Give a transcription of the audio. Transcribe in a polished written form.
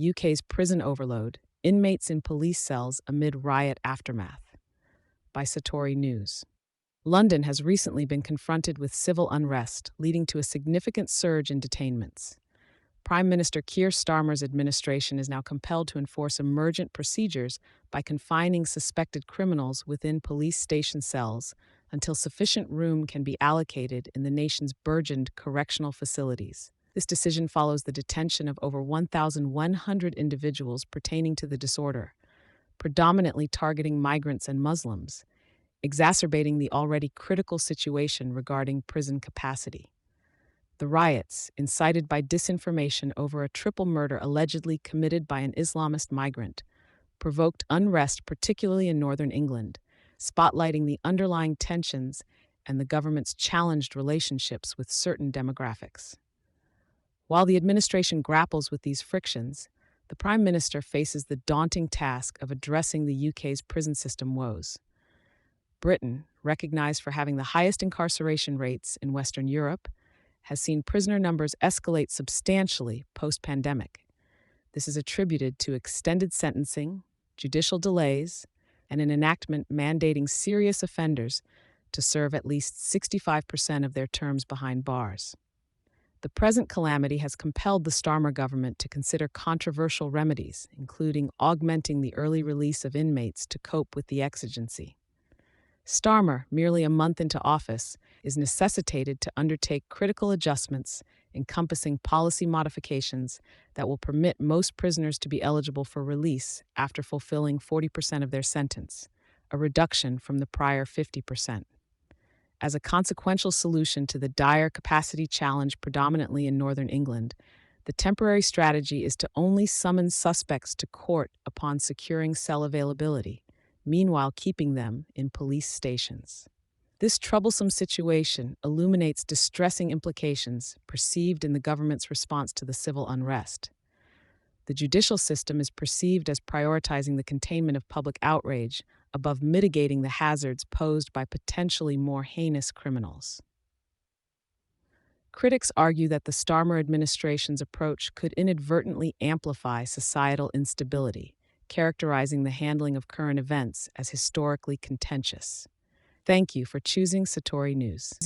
UK's prison overload, inmates in police cells amid riot aftermath. By Satori News. London has recently been confronted with civil unrest, leading to a significant surge in detainments. Prime Minister Keir Starmer's administration is now compelled to enforce emergent procedures by confining suspected criminals within police station cells until sufficient room can be allocated in the nation's burgeoned correctional facilities. This decision follows the detention of over 1,100 individuals pertaining to the disorder, predominantly targeting migrants and Muslims, exacerbating the already critical situation regarding prison capacity. The riots, incited by disinformation over a triple murder allegedly committed by an Islamist migrant, provoked unrest particularly in northern England, spotlighting the underlying tensions and the government's challenged relationships with certain demographics. While the administration grapples with these frictions, the Prime Minister faces the daunting task of addressing the UK's prison system woes. Britain, recognized for having the highest incarceration rates in Western Europe, has seen prisoner numbers escalate substantially post-pandemic. This is attributed to extended sentencing, judicial delays, and an enactment mandating serious offenders to serve at least 65% of their terms behind bars. The present calamity has compelled the Starmer government to consider controversial remedies, including augmenting the early release of inmates to cope with the exigency. Starmer, merely a month into office, is necessitated to undertake critical adjustments encompassing policy modifications that will permit most prisoners to be eligible for release after fulfilling 40% of their sentence, a reduction from the prior 50%. As a consequential solution to the dire capacity challenge predominantly in northern England, the temporary strategy is to only summon suspects to court upon securing cell availability, meanwhile keeping them in police stations. This troublesome situation illuminates distressing implications perceived in the government's response to the civil unrest. The judicial system is perceived as prioritizing the containment of public outrage above mitigating the hazards posed by potentially more heinous criminals. Critics argue that the Starmer administration's approach could inadvertently amplify societal instability, characterizing the handling of current events as historically contentious. Thank you for choosing Satori News.